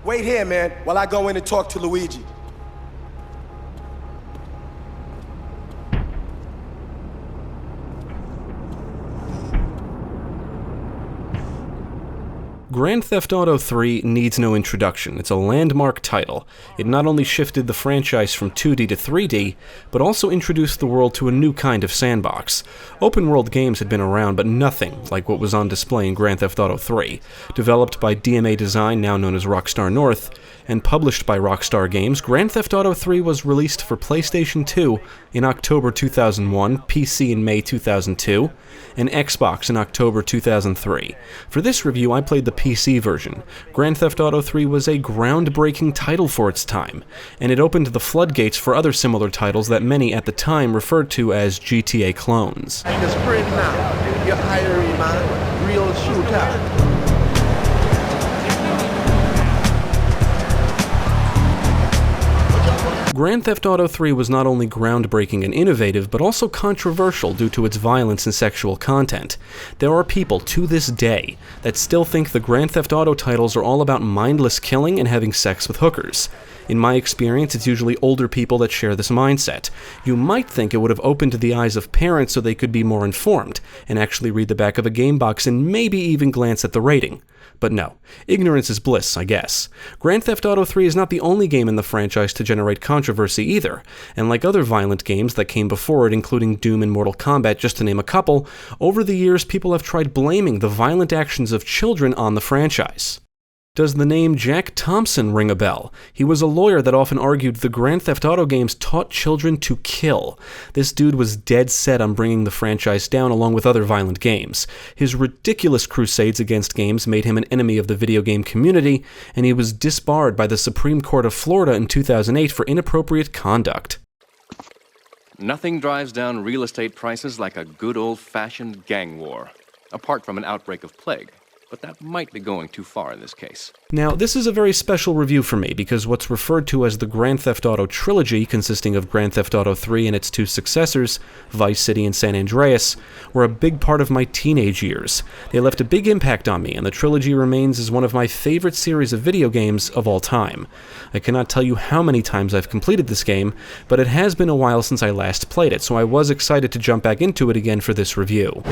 Wait here, man, while I go in and talk to Luigi. Grand Theft Auto 3 needs no introduction. It's a landmark title. It not only shifted the franchise from 2D to 3D, but also introduced the world to a new kind of sandbox. Open-world games had been around, but nothing like what was on display in Grand Theft Auto 3. Developed by DMA Design, now known as Rockstar North, and published by Rockstar Games, Grand Theft Auto 3 was released for PlayStation 2 in October 2001, PC in May 2002, and Xbox in October 2003. For this review, I played the PC version. Grand Theft Auto 3 was a groundbreaking title for its time, and it opened the floodgates for other similar titles that many at the time referred to as GTA clones. The spring now, you're hiring my real shooter. Grand Theft Auto 3 was not only groundbreaking and innovative, but also controversial due to its violence and sexual content. There are people, to this day, that still think the Grand Theft Auto titles are all about mindless killing and having sex with hookers. In my experience, it's usually older people that share this mindset. You might think it would have opened the eyes of parents so they could be more informed, and actually read the back of a game box and maybe even glance at the rating. But no, ignorance is bliss, I guess. Grand Theft Auto 3 is not the only game in the franchise to generate controversy either, and like other violent games that came before it, including Doom and Mortal Kombat, just to name a couple, over the years people have tried blaming the violent actions of children on the franchise. Does the name Jack Thompson ring a bell? He was a lawyer that often argued the Grand Theft Auto games taught children to kill. This dude was dead set on bringing the franchise down along with other violent games. His ridiculous crusades against games made him an enemy of the video game community, and he was disbarred by the Supreme Court of Florida in 2008 for inappropriate conduct. Nothing drives down real estate prices like a good old-fashioned gang war, apart from an outbreak of plague. But that might be going too far in this case. Now, this is a very special review for me because what's referred to as the Grand Theft Auto Trilogy, consisting of Grand Theft Auto 3 and its two successors, Vice City and San Andreas, were a big part of my teenage years. They left a big impact on me, and the trilogy remains as one of my favorite series of video games of all time. I cannot tell you how many times I've completed this game, but it has been a while since I last played it, so I was excited to jump back into it again for this review.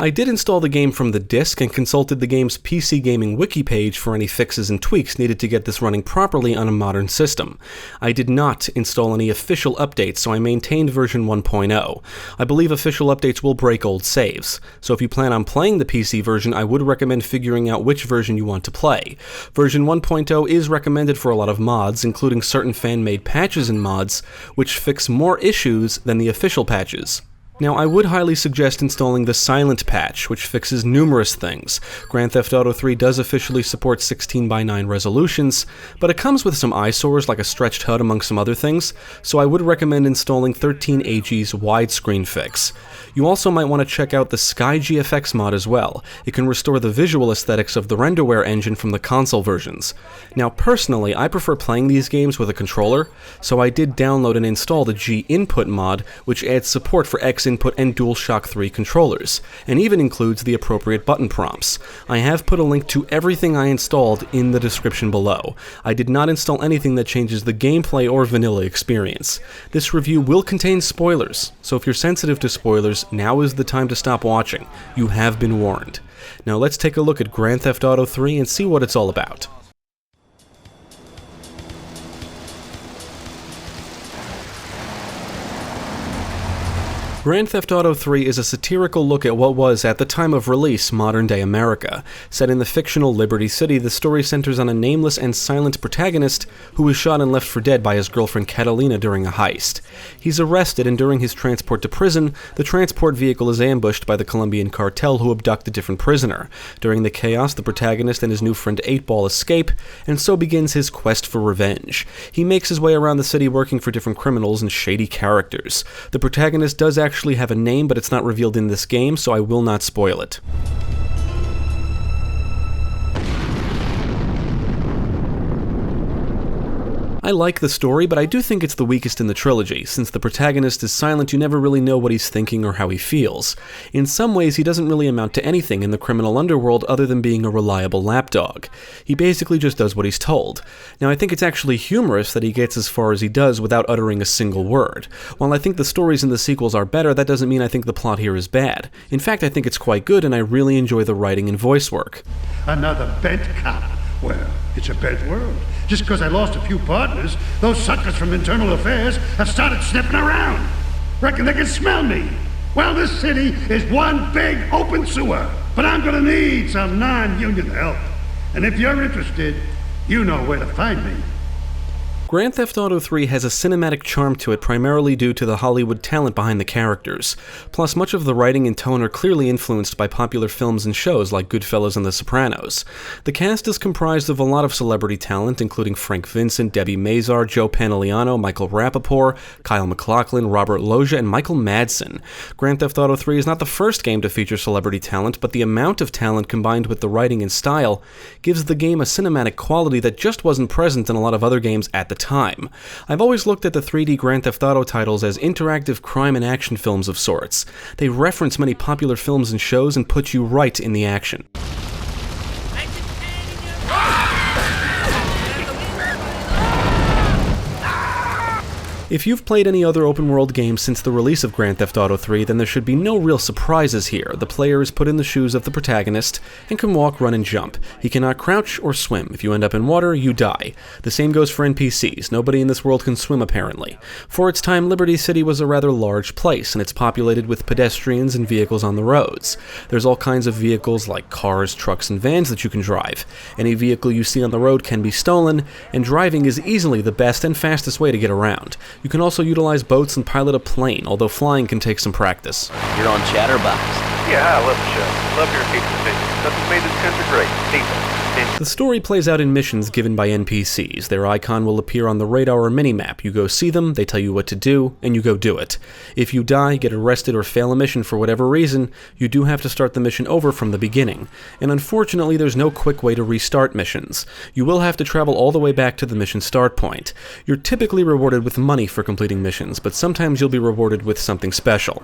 I did install the game from the disk and consulted the game's PC Gaming wiki page for any fixes and tweaks needed to get this running properly on a modern system. I did not install any official updates, so I maintained version 1.0. I believe official updates will break old saves, so if you plan on playing the PC version, I would recommend figuring out which version you want to play. Version 1.0 is recommended for a lot of mods, including certain fan-made patches and mods, which fix more issues than the official patches. Now, I would highly suggest installing the Silent patch, which fixes numerous things. Grand Theft Auto 3 does officially support 16:9 resolutions, but it comes with some eyesores like a stretched HUD among some other things, so I would recommend installing 13AG's widescreen fix. You also might want to check out the SkyGFX mod as well. It can restore the visual aesthetics of the renderware engine from the console versions. Now, personally, I prefer playing these games with a controller, so I did download and install the G-Input mod, which adds support for X-Input and DualShock 3 controllers, and even includes the appropriate button prompts. I have put a link to everything I installed in the description below. I did not install anything that changes the gameplay or vanilla experience. This review will contain spoilers, so if you're sensitive to spoilers, now is the time to stop watching. You have been warned. Now let's take a look at Grand Theft Auto 3 and see what it's all about. Grand Theft Auto 3 is a satirical look at what was, at the time of release, modern-day America. Set in the fictional Liberty City, the story centers on a nameless and silent protagonist who was shot and left for dead by his girlfriend Catalina during a heist. He's arrested, and during his transport to prison, the transport vehicle is ambushed by the Colombian cartel who abduct a different prisoner. During the chaos, the protagonist and his new friend 8-Ball escape, and so begins his quest for revenge. He makes his way around the city working for different criminals and shady characters. The protagonist does actually have a name, but it's not revealed in this game, so I will not spoil it. I like the story, but I do think it's the weakest in the trilogy. Since the protagonist is silent, you never really know what he's thinking or how he feels. In some ways, he doesn't really amount to anything in the criminal underworld other than being a reliable lapdog. He basically just does what he's told. Now, I think it's actually humorous that he gets as far as he does without uttering a single word. While I think the stories in the sequels are better, that doesn't mean I think the plot here is bad. In fact, I think it's quite good, and I really enjoy the writing and voice work. Another bent cop. Well, it's a bent world. Just because I lost a few partners, those suckers from Internal Affairs have started sniffing around. Reckon they can smell me. Well, this city is one big open sewer. But I'm gonna need some non-union help. And if you're interested, you know where to find me. Grand Theft Auto 3 has a cinematic charm to it primarily due to the Hollywood talent behind the characters. Plus, much of the writing and tone are clearly influenced by popular films and shows like Goodfellas and The Sopranos. The cast is comprised of a lot of celebrity talent, including Frank Vincent, Debbie Mazar, Joe Pantoliano, Michael Rapaport, Kyle MacLachlan, Robert Loggia, and Michael Madsen. Grand Theft Auto 3 is not the first game to feature celebrity talent, but the amount of talent combined with the writing and style gives the game a cinematic quality that just wasn't present in a lot of other games at the time. I've always looked at the 3D Grand Theft Auto titles as interactive crime and action films of sorts. They reference many popular films and shows and put you right in the action. If you've played any other open-world games since the release of Grand Theft Auto 3, then there should be no real surprises here. The player is put in the shoes of the protagonist and can walk, run, and jump. He cannot crouch or swim. If you end up in water, you die. The same goes for NPCs. Nobody in this world can swim, apparently. For its time, Liberty City was a rather large place, and it's populated with pedestrians and vehicles on the roads. There's all kinds of vehicles like cars, trucks, and vans that you can drive. Any vehicle you see on the road can be stolen, and driving is easily the best and fastest way to get around. You can also utilize boats and pilot a plane, although flying can take some practice. You're on Chatterbox. Yeah, I love the show. Love your people's opinions. Nothing made this country great. People. The story plays out in missions given by NPCs. Their icon will appear on the radar or minimap. You go see them, they tell you what to do, and you go do it. If you die, get arrested, or fail a mission for whatever reason, you do have to start the mission over from the beginning. And unfortunately, there's no quick way to restart missions. You will have to travel all the way back to the mission start point. You're typically rewarded with money for completing missions, but sometimes you'll be rewarded with something special.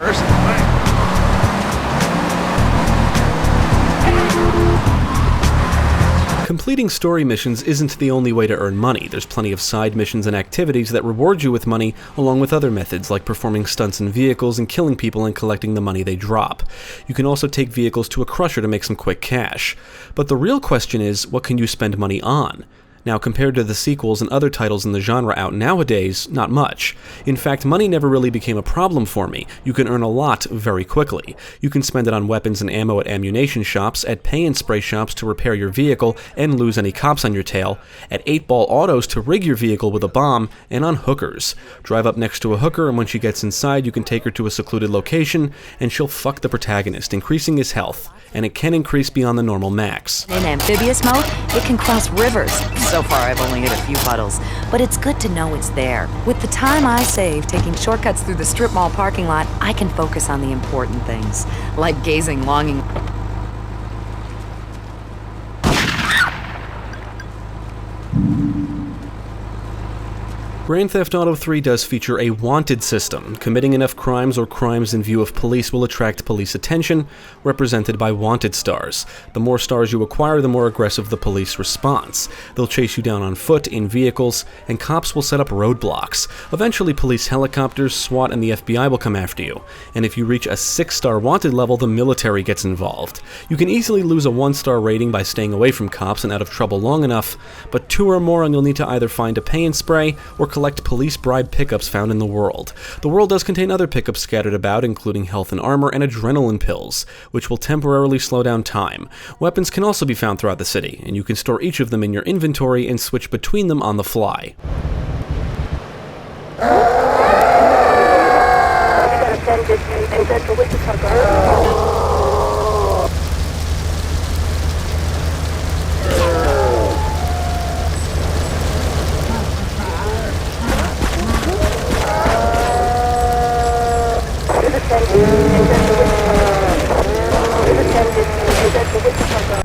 Completing story missions isn't the only way to earn money. There's plenty of side missions and activities that reward you with money, along with other methods like performing stunts in vehicles and killing people and collecting the money they drop. You can also take vehicles to a crusher to make some quick cash. But the real question is, what can you spend money on? Now, compared to the sequels and other titles in the genre out nowadays, not much. In fact, money never really became a problem for me. You can earn a lot very quickly. You can spend it on weapons and ammo at ammunition shops, at pay and spray shops to repair your vehicle and lose any cops on your tail, at 8-ball autos to rig your vehicle with a bomb, and on hookers. Drive up next to a hooker, and when she gets inside, you can take her to a secluded location, and she'll fuck the protagonist, increasing his health. And it can increase beyond the normal max. In amphibious mode, it can cross rivers. So far, I've only hit a few puddles, but it's good to know it's there. With the time I save taking shortcuts through the strip mall parking lot, I can focus on the important things, like gazing longing. Grand Theft Auto 3 does feature a wanted system. Committing enough crimes or crimes in view of police will attract police attention, represented by wanted stars. The more stars you acquire, the more aggressive the police response. They'll chase you down on foot, in vehicles, and cops will set up roadblocks. Eventually, police helicopters, SWAT, and the FBI will come after you. And if you reach a 6-star wanted level, the military gets involved. You can easily lose a 1-star rating by staying away from cops and out of trouble long enough, but 2 or more and you'll need to either find a pay and spray or collect police bribe pickups found in the world. The world does contain other pickups scattered about, including health and armor and adrenaline pills, which will temporarily slow down time. Weapons can also be found throughout the city, and you can store each of them in your inventory and switch between them on the fly.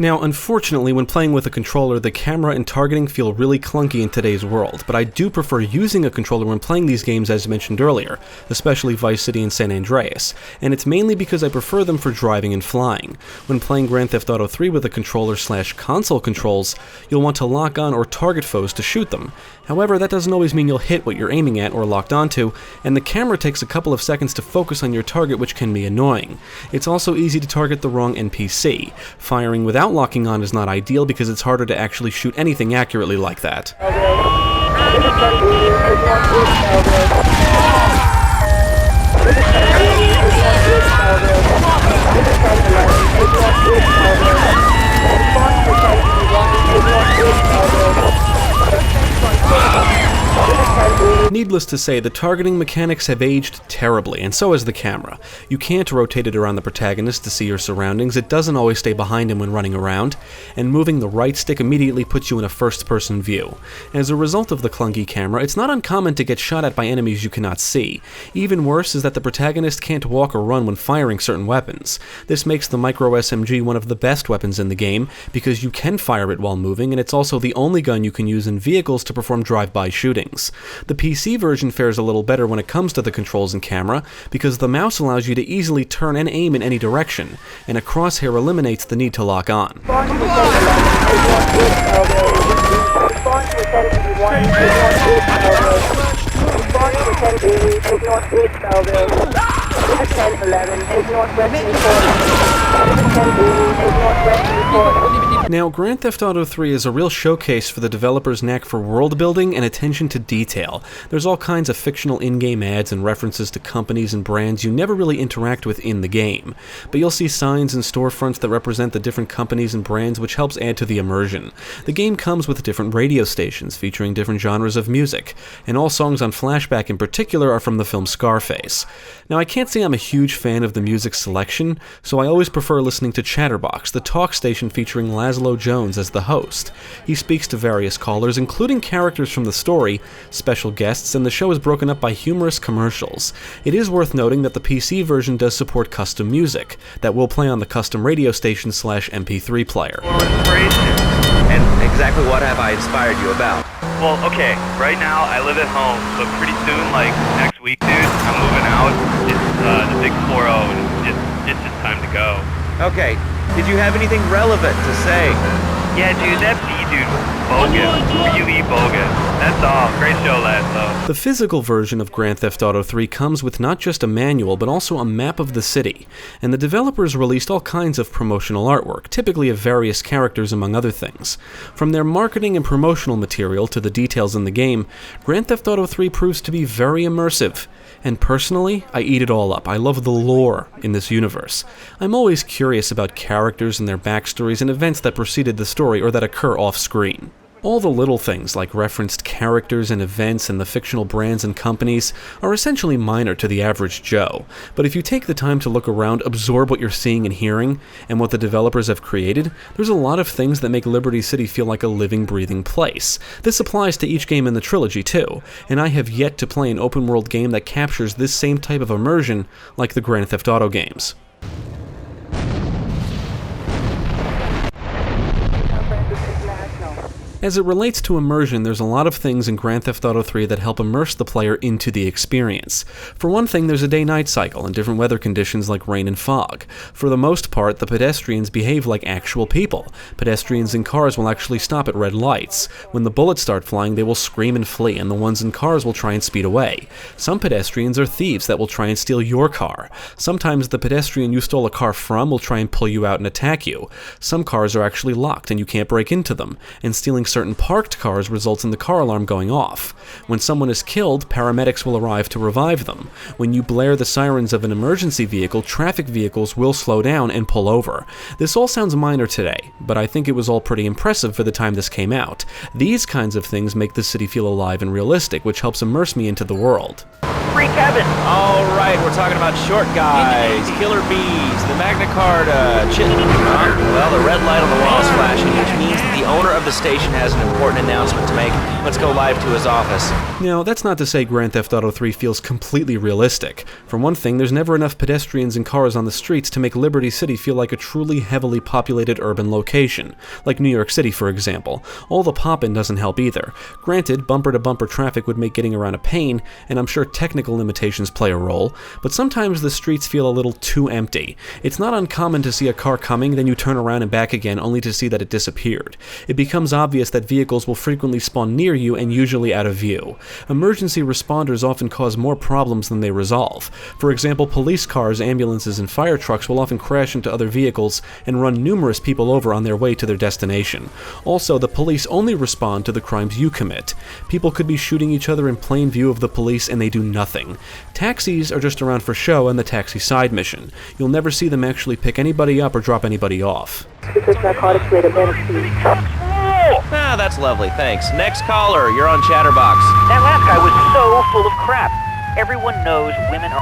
Now, unfortunately, when playing with a controller, the camera and targeting feel really clunky in today's world, but I do prefer using a controller when playing these games as mentioned earlier, especially Vice City and San Andreas, and it's mainly because I prefer them for driving and flying. When playing Grand Theft Auto 3 with a controller/console controls, you'll want to lock on or target foes to shoot them. However, that doesn't always mean you'll hit what you're aiming at or locked onto, and the camera takes a couple of seconds to focus on your target, which can be annoying. It's also easy to target the wrong NPC. Firing without locking on is not ideal because it's harder to actually shoot anything accurately like that. Needless to say, the targeting mechanics have aged terribly, and so has the camera. You can't rotate it around the protagonist to see your surroundings, it doesn't always stay behind him when running around, and moving the right stick immediately puts you in a first-person view. As a result of the clunky camera, it's not uncommon to get shot at by enemies you cannot see. Even worse is that the protagonist can't walk or run when firing certain weapons. This makes the micro SMG one of the best weapons in the game, because you can fire it while moving, and it's also the only gun you can use in vehicles to perform drive-by shootings. The PC version fares a little better when it comes to the controls and camera, because the mouse allows you to easily turn and aim in any direction, and a crosshair eliminates the need to lock on. Now, Grand Theft Auto 3 is a real showcase for the developer's knack for world building and attention to detail. There's all kinds of fictional in-game ads and references to companies and brands you never really interact with in the game. But you'll see signs and storefronts that represent the different companies and brands, which helps add to the immersion. The game comes with different radio stations featuring different genres of music, and all songs on Flashback in particular are from the film Scarface. Now, I can't say I'm a huge fan of the music selection, so I always prefer listening to Chatterbox, the talk station featuring Laszlo Jones as the host. He speaks to various callers, including characters from the story, special guests, and the show is broken up by humorous commercials. It is worth noting that the PC version does support custom music, that will play on the custom radio station/MP3 player. And exactly what have I inspired you about? Well, okay, right now I live at home, but pretty soon, like next week, dude, I'm moving out. It's the big 4-0, and it's just time to go. Okay, did you have anything relevant to say? Yeah, dude, that B-dude was bogus. Really bogus. That's all. Great show, Laszlo. The physical version of Grand Theft Auto 3 comes with not just a manual, but also a map of the city, and the developers released all kinds of promotional artwork, typically of various characters among other things. From their marketing and promotional material to the details in the game, Grand Theft Auto 3 proves to be very immersive. And personally, I eat it all up. I love the lore in this universe. I'm always curious about characters and their backstories and events that preceded the story or that occur off-screen. All the little things like referenced characters and events and the fictional brands and companies are essentially minor to the average Joe, but if you take the time to look around, absorb what you're seeing and hearing, and what the developers have created, there's a lot of things that make Liberty City feel like a living, breathing place. This applies to each game in the trilogy too, and I have yet to play an open-world game that captures this same type of immersion like the Grand Theft Auto games. As it relates to immersion, there's a lot of things in Grand Theft Auto 3 that help immerse the player into the experience. For one thing, there's a day-night cycle and different weather conditions like rain and fog. For the most part, the pedestrians behave like actual people. Pedestrians in cars will actually stop at red lights. When the bullets start flying, they will scream and flee, and the ones in cars will try and speed away. Some pedestrians are thieves that will try and steal your car. Sometimes the pedestrian you stole a car from will try and pull you out and attack you. Some cars are actually locked and you can't break into them, and stealing certain parked cars results in the car alarm going off. When someone is killed, paramedics will arrive to revive them. When you blare the sirens of an emergency vehicle, traffic vehicles will slow down and pull over. This all sounds minor today, but I think it was all pretty impressive for the time this came out. These kinds of things make the city feel alive and realistic, which helps immerse me into the world. Free Kevin! Alright, we're talking about short guys, killer bees, the Magna Carta, well, the red light on the wall is flashing, which means that the owner of the station has an important announcement to make. Let's go live to his office. Now, that's not to say Grand Theft Auto 3 feels completely realistic. For one thing, there's never enough pedestrians and cars on the streets to make Liberty City feel like a truly heavily populated urban location, like New York City, for example. All the pop-in doesn't help either. Granted, bumper-to-bumper traffic would make getting around a pain, and I'm sure technical limitations play a role, but sometimes the streets feel a little too empty. It's not uncommon to see a car coming, then you turn around and back again only to see that it disappeared. It becomes obvious that vehicles will frequently spawn near you and usually out of view. Emergency responders often cause more problems than they resolve. For example, police cars, ambulances, and fire trucks will often crash into other vehicles and run numerous people over on their way to their destination. Also, the police only respond to the crimes you commit. People could be shooting each other in plain view of the police and they do nothing. Taxis are just around for show and the taxi side mission. You'll never see them actually pick anybody up or drop anybody off. Ah, that's lovely, thanks. Next caller, you're on Chatterbox. That last guy was so full of crap. Everyone knows women are...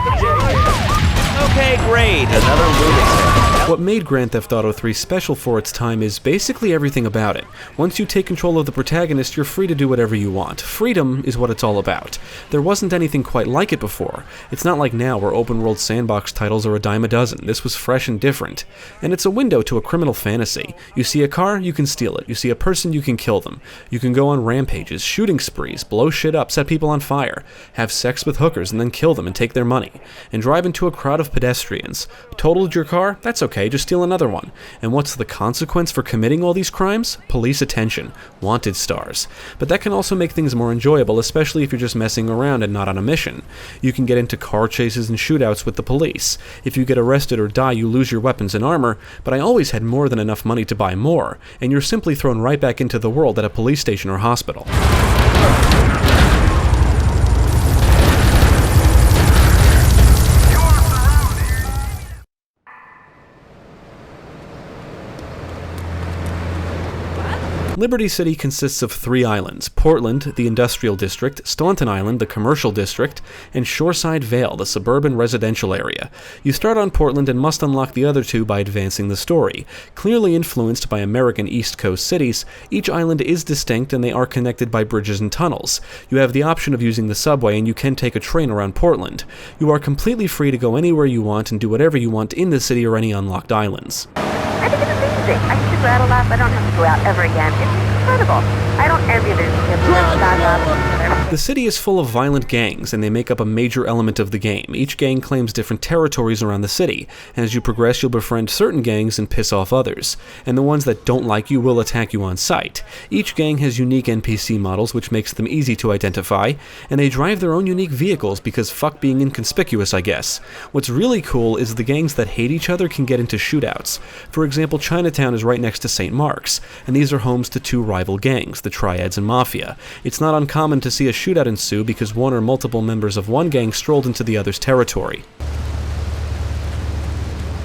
Okay, great, another lunatic. What made Grand Theft Auto 3 special for its time is basically everything about it. Once you take control of the protagonist, you're free to do whatever you want. Freedom is what it's all about. There wasn't anything quite like it before. It's not like now where open-world sandbox titles are a dime a dozen. This was fresh and different. And it's a window to a criminal fantasy. You see a car, you can steal it. You see a person, you can kill them. You can go on rampages, shooting sprees, blow shit up, set people on fire, have sex with hookers and then kill them and take their money, and drive into a crowd of pedestrians. Totaled your car? That's okay, just steal another one. And what's the consequence for committing all these crimes? Police attention. Wanted stars. But that can also make things more enjoyable, especially if you're just messing around and not on a mission. You can get into car chases and shootouts with the police. If you get arrested or die, you lose your weapons and armor, but I always had more than enough money to buy more, and you're simply thrown right back into the world at a police station or hospital. Liberty City consists of 3 islands: Portland, the industrial district, Staunton Island, the commercial district, and Shoreside Vale, the suburban residential area. You start on Portland and must unlock the other 2 by advancing the story. Clearly influenced by American East Coast cities, each island is distinct and they are connected by bridges and tunnels. You have the option of using the subway and you can take a train around Portland. You are completely free to go anywhere you want and do whatever you want in the city or any unlocked islands. I think it's amazing. I used to go out a lot, but I don't have to go out ever again. It's incredible. I don't envy the The city is full of violent gangs, and they make up a major element of the game. Each gang claims different territories around the city, and as you progress you'll befriend certain gangs and piss off others, and the ones that don't like you will attack you on sight. Each gang has unique NPC models, which makes them easy to identify, and they drive their own unique vehicles because fuck being inconspicuous, I guess. What's really cool is the gangs that hate each other can get into shootouts. For example, Chinatown is right next to St. Mark's, and these are homes to 2 rival gangs, the Triads and Mafia. It's not uncommon to see a shootout ensue because one or multiple members of one gang strolled into the other's territory.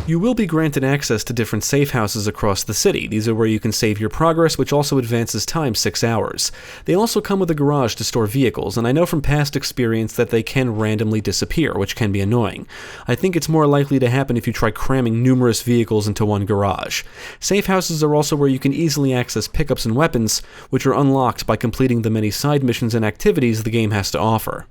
You will be granted access to different safe houses across the city. These are where you can save your progress, which also advances time 6 hours. They also come with a garage to store vehicles, and I know from past experience that they can randomly disappear, which can be annoying. I think it's more likely to happen if you try cramming numerous vehicles into one garage. Safe houses are also where you can easily access pickups and weapons, which are unlocked by completing the many side missions and activities the game has to offer.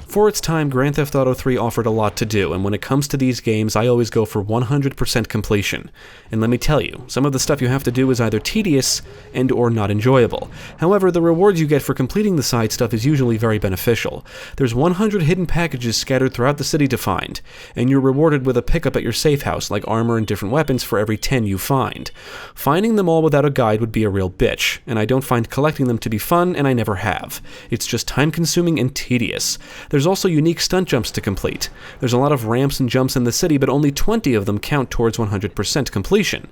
For its time, Grand Theft Auto 3 offered a lot to do, and when it comes to these games, I always go for 100% completion. And let me tell you, some of the stuff you have to do is either tedious and or not enjoyable. However, the rewards you get for completing the side stuff is usually very beneficial. There's 100 hidden packages scattered throughout the city to find, and you're rewarded with a pickup at your safe house, like armor and different weapons for every 10 you find. Finding them all without a guide would be a real bitch, and I don't find collecting them to be fun, and I never have. It's just time-consuming and tedious. There's also unique stunt jumps to complete. There's a lot of ramps and jumps in the city, but only 20 of them count towards 100% completion.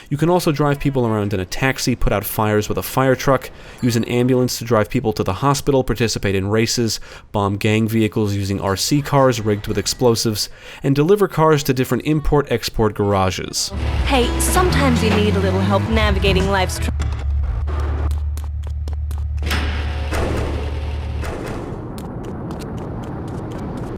You can also drive people around in a taxi, put out fires with a fire truck, use an ambulance to drive people to the hospital, participate in races, bomb gang vehicles using RC cars rigged with explosives, and deliver cars to different import-export garages. Hey, sometimes you need a little help navigating life's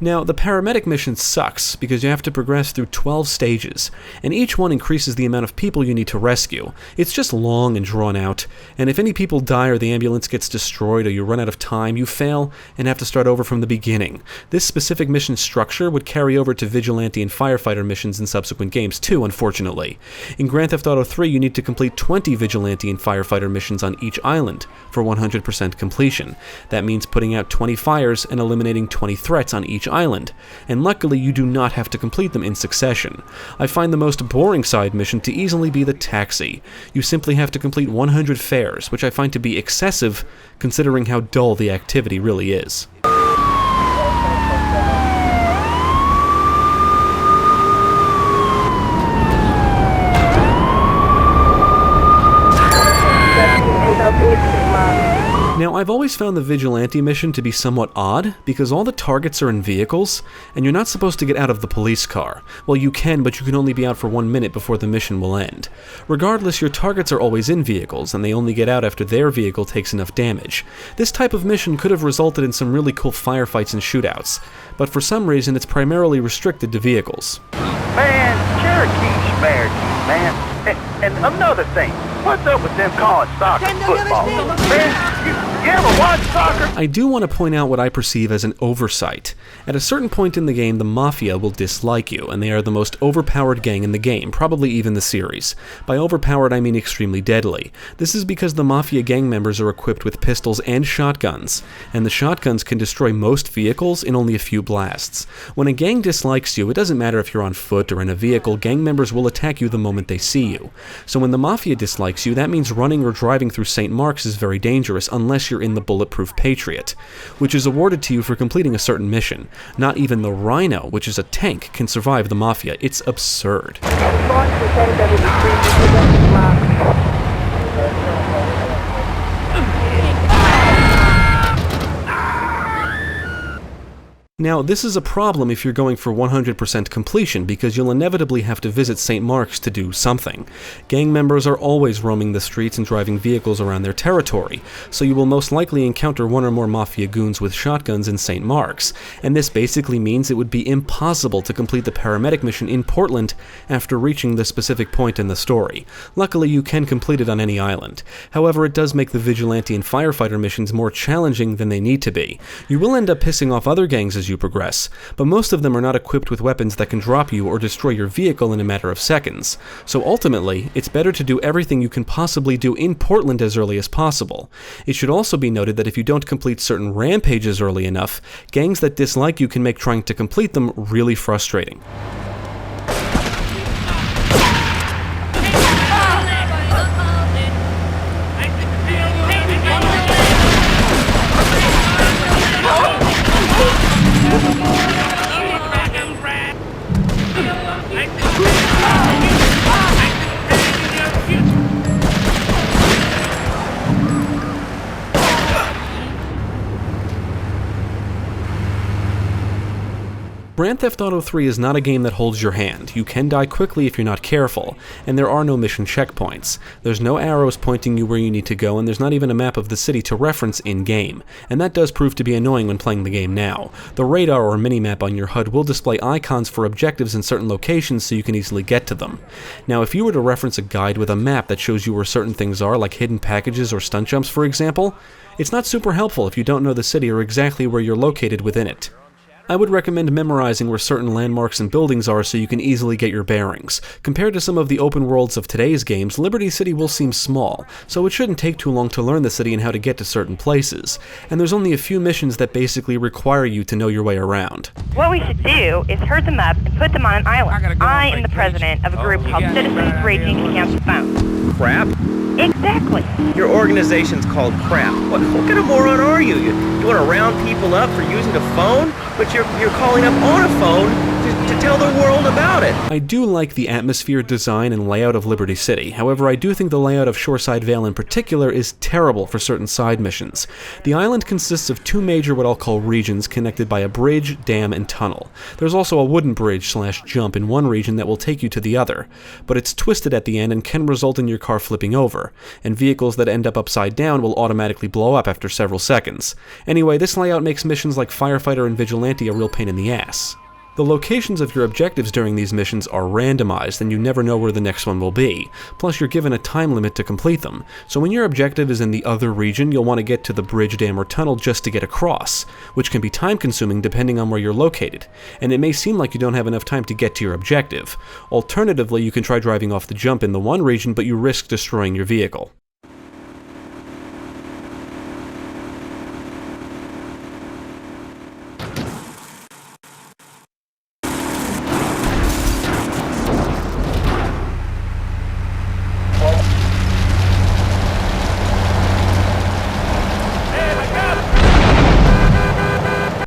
Now, the Paramedic Mission sucks because you have to progress through 12 stages, and each one increases the amount of people you need to rescue. It's just long and drawn out, and if any people die or the ambulance gets destroyed or you run out of time, you fail and have to start over from the beginning. This specific mission structure would carry over to Vigilante and Firefighter missions in subsequent games too, unfortunately. In Grand Theft Auto 3, you need to complete 20 Vigilante and Firefighter missions on each island for 100% completion. That means putting out 20 fires and eliminating 20 threats on each island, and luckily you do not have to complete them in succession. I find the most boring side mission to easily be the taxi. You simply have to complete 100 fares, which I find to be excessive considering how dull the activity really is. Now, I've always found the Vigilante mission to be somewhat odd, because all the targets are in vehicles, and you're not supposed to get out of the police car. Well, you can, but you can only be out for 1 minute before the mission will end. Regardless, your targets are always in vehicles, and they only get out after their vehicle takes enough damage. This type of mission could have resulted in some really cool firefights and shootouts, but for some reason it's primarily restricted to vehicles. Man, Cherokee's spared you, man. And another thing, what's up with them calling soccer football? Man, you ever watch soccer? I do want to point out what I perceive as an oversight. At a certain point in the game, the Mafia will dislike you, and they are the most overpowered gang in the game, probably even the series. By overpowered, I mean extremely deadly. This is because the Mafia gang members are equipped with pistols and shotguns, and the shotguns can destroy most vehicles in only a few blasts. When a gang dislikes you, it doesn't matter if you're on foot or in a vehicle, gang members will attack you the moment they see you. So when the Mafia dislikes you, that means running or driving through St. Mark's is very dangerous unless you're in the Bulletproof Patriot, which is awarded to you for completing a certain mission. Not even the Rhino, which is a tank, can survive the Mafia. It's absurd. Now, this is a problem if you're going for 100% completion, because you'll inevitably have to visit St. Mark's to do something. Gang members are always roaming the streets and driving vehicles around their territory, so you will most likely encounter one or more Mafia goons with shotguns in St. Mark's, and this basically means it would be impossible to complete the Paramedic mission in Portland after reaching the specific point in the story. Luckily, you can complete it on any island. However, it does make the Vigilante and Firefighter missions more challenging than they need to be. You will end up pissing off other gangs as you progress, but most of them are not equipped with weapons that can drop you or destroy your vehicle in a matter of seconds. So ultimately, it's better to do everything you can possibly do in Portland as early as possible. It should also be noted that if you don't complete certain rampages early enough, gangs that dislike you can make trying to complete them really frustrating. Grand Theft Auto 3 is not a game that holds your hand. You can die quickly if you're not careful, and there are no mission checkpoints. There's no arrows pointing you where you need to go, and there's not even a map of the city to reference in-game, and that does prove to be annoying when playing the game now. The radar or minimap on your HUD will display icons for objectives in certain locations so you can easily get to them. Now, if you were to reference a guide with a map that shows you where certain things are, like hidden packages or stunt jumps for example, it's not super helpful if you don't know the city or exactly where you're located within it. I would recommend memorizing where certain landmarks and buildings are so you can easily get your bearings. Compared to some of the open worlds of today's games, Liberty City will seem small, so it shouldn't take too long to learn the city and how to get to certain places. And there's only a few missions that basically require you to know your way around. What we should do is herd them up and put them on an island. I am the president of a group called Citizens Raging Against the Phone. Crap? Exactly. Your organization's called Crap. What kind of moron are you? You want to round people up for using a phone? But you're calling up on a phone to tell the world about it. I do like the atmosphere, design, and layout of Liberty City. However, I do think the layout of Shoreside Vale in particular is terrible for certain side missions. The island consists of two major what I'll call regions connected by a bridge, dam, and tunnel. There's also a wooden bridge/jump in one region that will take you to the other, but it's twisted at the end and can result in your car flipping over, and vehicles that end up upside down will automatically blow up after several seconds. Anyway, this layout makes missions like Firefighter and Vigilante a real pain in the ass. The locations of your objectives during these missions are randomized, and you never know where the next one will be. Plus, you're given a time limit to complete them. So when your objective is in the other region, you'll want to get to the bridge, dam, or tunnel just to get across, which can be time-consuming depending on where you're located, and it may seem like you don't have enough time to get to your objective. Alternatively, you can try driving off the jump in the one region, but you risk destroying your vehicle.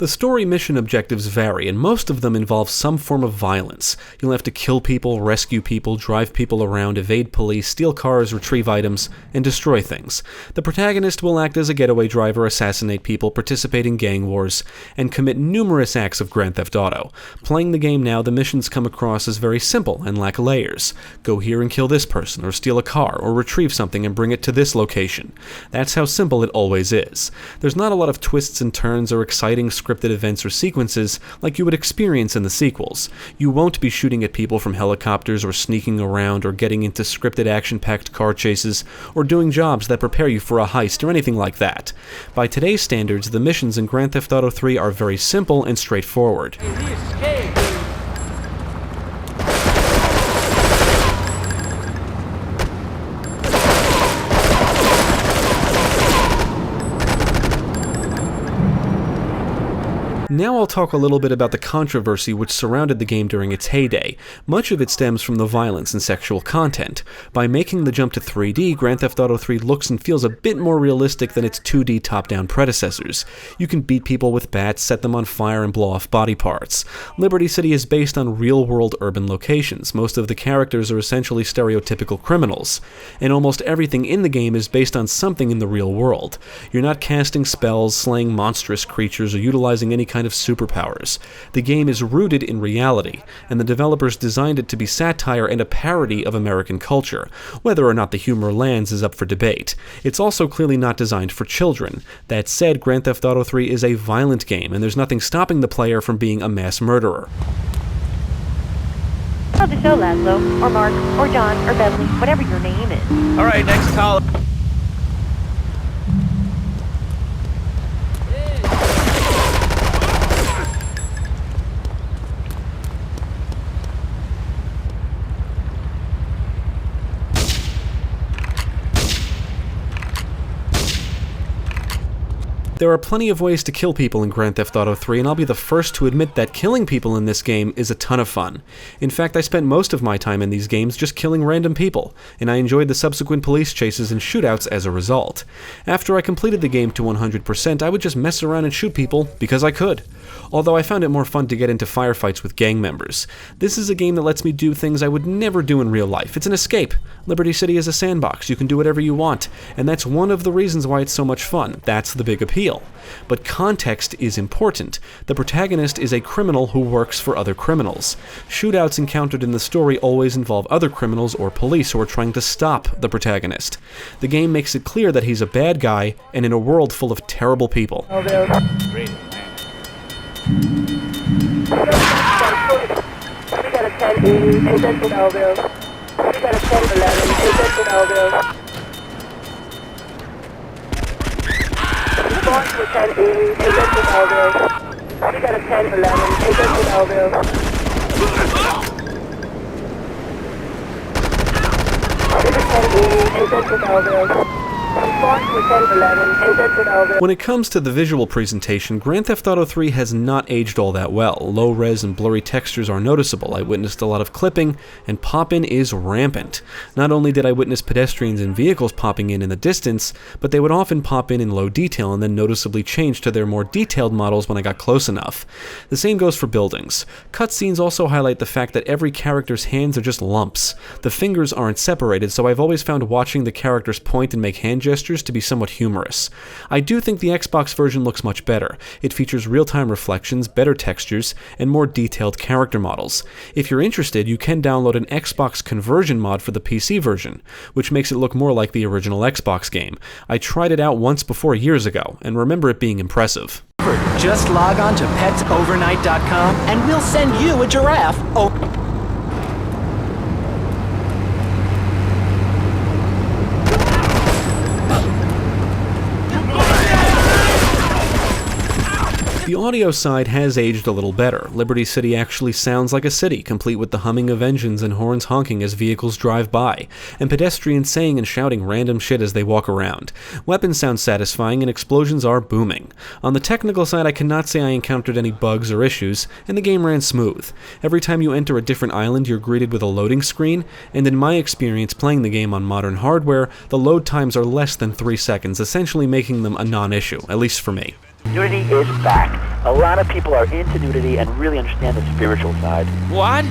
The story mission objectives vary, and most of them involve some form of violence. You'll have to kill people, rescue people, drive people around, evade police, steal cars, retrieve items, and destroy things. The protagonist will act as a getaway driver, assassinate people, participate in gang wars, and commit numerous acts of Grand Theft Auto. Playing the game now, the missions come across as very simple and lack layers. Go here and kill this person, or steal a car, or retrieve something and bring it to this location. That's how simple it always is. There's not a lot of twists and turns or exciting scripted events or sequences like you would experience in the sequels. You won't be shooting at people from helicopters or sneaking around or getting into scripted action-packed car chases or doing jobs that prepare you for a heist or anything like that. By today's standards, the missions in Grand Theft Auto 3 are very simple and straightforward. Now I'll talk a little bit about the controversy which surrounded the game during its heyday. Much of it stems from the violence and sexual content. By making the jump to 3D, Grand Theft Auto 3 looks and feels a bit more realistic than its 2D top-down predecessors. You can beat people with bats, set them on fire, and blow off body parts. Liberty City is based on real-world urban locations. Most of the characters are essentially stereotypical criminals, and almost everything in the game is based on something in the real world. You're not casting spells, slaying monstrous creatures, or utilizing any kind of superpowers. The game is rooted in reality, and the developers designed it to be satire and a parody of American culture. Whether or not the humor lands is up for debate. It's also clearly not designed for children. That said, Grand Theft Auto 3 is a violent game, and there's nothing stopping the player from being a mass murderer. Love the show, Laszlo, or Mark, or John, or Beverly, whatever your name is. All right, next call. There are plenty of ways to kill people in Grand Theft Auto 3, and I'll be the first to admit that killing people in this game is a ton of fun. In fact, I spent most of my time in these games just killing random people, and I enjoyed the subsequent police chases and shootouts as a result. After I completed the game to 100%, I would just mess around and shoot people because I could. Although I found it more fun to get into firefights with gang members. This is a game that lets me do things I would never do in real life. It's an escape. Liberty City is a sandbox. You can do whatever you want, and that's one of the reasons why it's so much fun. That's the big appeal. But context is important. The protagonist is a criminal who works for other criminals. Shootouts encountered in the story always involve other criminals or police who are trying to stop the protagonist. The game makes it clear that he's a bad guy and in a world full of terrible people. When it comes to the visual presentation, Grand Theft Auto 3 has not aged all that well. Low res and blurry textures are noticeable. I witnessed a lot of clipping, and pop-in is rampant. Not only did I witness pedestrians and vehicles popping in the distance, but they would often pop in low detail and then noticeably change to their more detailed models when I got close enough. The same goes for buildings. Cutscenes also highlight the fact that every character's hands are just lumps. The fingers aren't separated, so I've always found watching the characters point and make hand gestures to be somewhat humorous. I do think the Xbox version looks much better. It features real-time reflections, better textures, and more detailed character models. If you're interested, you can download an Xbox conversion mod for the PC version, which makes it look more like the original Xbox game. I tried it out once before years ago, and remember it being impressive. Just log on to petsovernight.com and we'll send you a giraffe. The audio side has aged a little better. Liberty City actually sounds like a city, complete with the humming of engines and horns honking as vehicles drive by, and pedestrians saying and shouting random shit as they walk around. Weapons sound satisfying and explosions are booming. On the technical side, I cannot say I encountered any bugs or issues, and the game ran smooth. Every time you enter a different island, you're greeted with a loading screen, and in my experience playing the game on modern hardware, the load times are less than 3 seconds, essentially making them a non-issue, at least for me. Nudity is back. A lot of people are into nudity and really understand the spiritual side. What?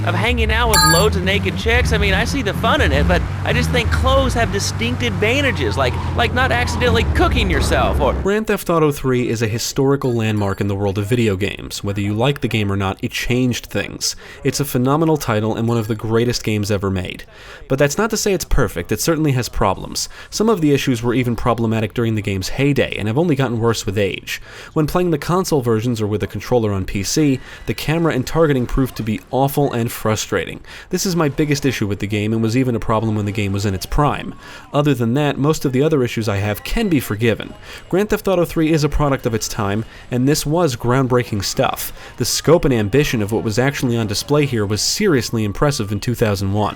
Of hanging out with loads of naked chicks? I mean, I see the fun in it, but I just think clothes have distinct advantages, like not accidentally cooking yourself, or... Grand Theft Auto 3 is a historical landmark in the world of video games. Whether you like the game or not, it changed things. It's a phenomenal title and one of the greatest games ever made. But that's not to say it's perfect, it certainly has problems. Some of the issues were even problematic during the game's heyday, and have only gotten worse with age. When playing the console versions or with a controller on PC, the camera and targeting proved to be awful and frustrating. This is my biggest issue with the game and was even a problem when the game was in its prime. Other than that, most of the other issues I have can be forgiven. Grand Theft Auto 3 is a product of its time, and this was groundbreaking stuff. The scope and ambition of what was actually on display here was seriously impressive in 2001.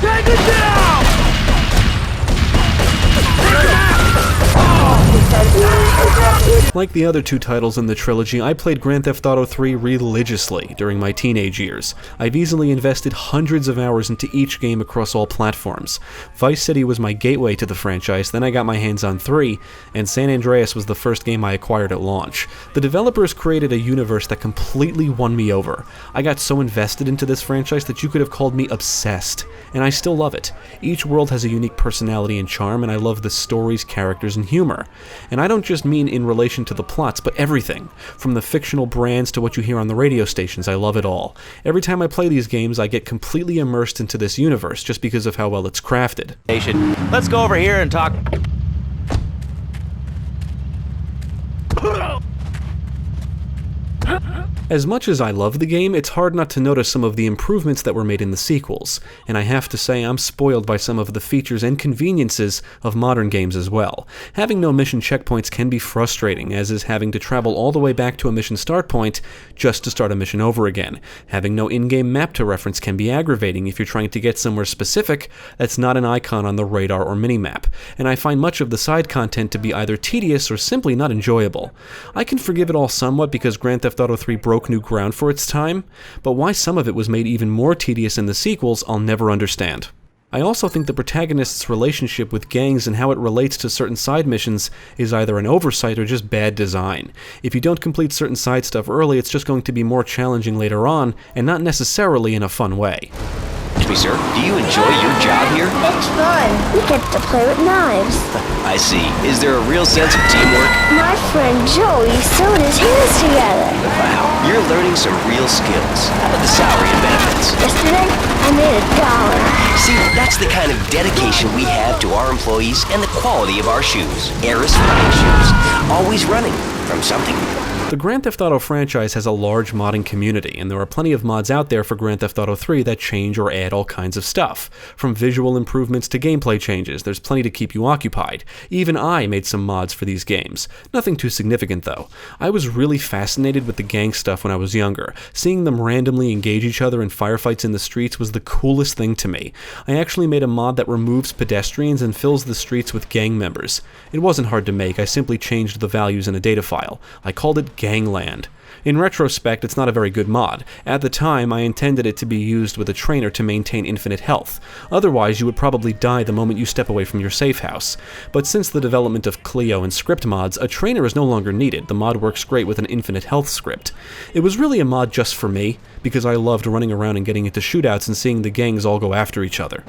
Take it down! Like the other two titles in the trilogy, I played Grand Theft Auto 3 religiously during my teenage years. I've easily invested hundreds of hours into each game across all platforms. Vice City was my gateway to the franchise, then I got my hands on 3, and San Andreas was the first game I acquired at launch. The developers created a universe that completely won me over. I got so invested into this franchise that you could have called me obsessed, and I still love it. Each world has a unique personality and charm, and I love the stories, characters, and humor. And I don't just mean in relation to the plots, but everything. From the fictional brands to what you hear on the radio stations, I love it all. Every time I play these games, I get completely immersed into this universe just because of how well it's crafted. Let's go over here and talk... As much as I love the game, it's hard not to notice some of the improvements that were made in the sequels, and I have to say I'm spoiled by some of the features and conveniences of modern games as well. Having no mission checkpoints can be frustrating, as is having to travel all the way back to a mission start point just to start a mission over again. Having no in-game map to reference can be aggravating if you're trying to get somewhere specific that's not an icon on the radar or minimap, and I find much of the side content to be either tedious or simply not enjoyable. I can forgive it all somewhat because Grand Theft Auto 3 broke new ground for its time, but why some of it was made even more tedious in the sequels, I'll never understand. I also think the protagonist's relationship with gangs and how it relates to certain side missions is either an oversight or just bad design. If you don't complete certain side stuff early, it's just going to be more challenging later on, and not necessarily in a fun way. Excuse me, sir. Do you enjoy your job here? It's fun. We get to play with knives. I see. Is there a real sense of teamwork? My friend Joey sewed his hands together. Wow, you're learning some real skills. How about the salary and benefits? Yesterday, I made $1. See, that's the kind of dedication we have to our employees and the quality of our shoes. Eris running shoes. Always running from something. The Grand Theft Auto franchise has a large modding community, and there are plenty of mods out there for Grand Theft Auto 3 that change or add all kinds of stuff. From visual improvements to gameplay changes, there's plenty to keep you occupied. Even I made some mods for these games. Nothing too significant though. I was really fascinated with the gang stuff when I was younger. Seeing them randomly engage each other in firefights in the streets was the coolest thing to me. I actually made a mod that removes pedestrians and fills the streets with gang members. It wasn't hard to make, I simply changed the values in a data file. I called it Gangland. In retrospect, it's not a very good mod. At the time, I intended it to be used with a trainer to maintain infinite health. Otherwise, you would probably die the moment you step away from your safe house. But since the development of Clio and script mods, a trainer is no longer needed. The mod works great with an infinite health script. It was really a mod just for me, because I loved running around and getting into shootouts and seeing the gangs all go after each other.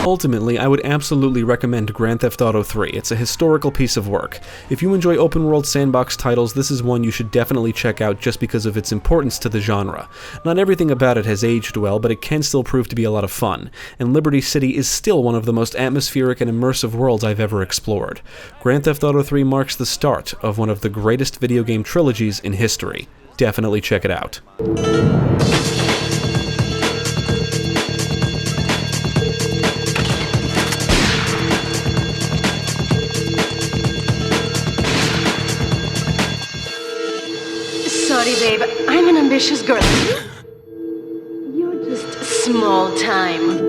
Ultimately, I would absolutely recommend Grand Theft Auto 3. It's a historical piece of work. If you enjoy open-world sandbox titles, this is one you should definitely check out just because of its importance to the genre. Not everything about it has aged well, but it can still prove to be a lot of fun, and Liberty City is still one of the most atmospheric and immersive worlds I've ever explored. Grand Theft Auto 3 marks the start of one of the greatest video game trilogies in history. Definitely check it out. Sorry, babe. I'm an ambitious girl. You're just small time.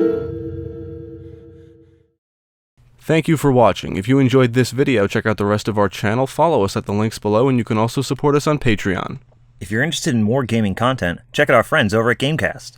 Thank you for watching. If you enjoyed this video, check out the rest of our channel, follow us at the links below, and you can also support us on Patreon. If you're interested in more gaming content, check out our friends over at Gamecast.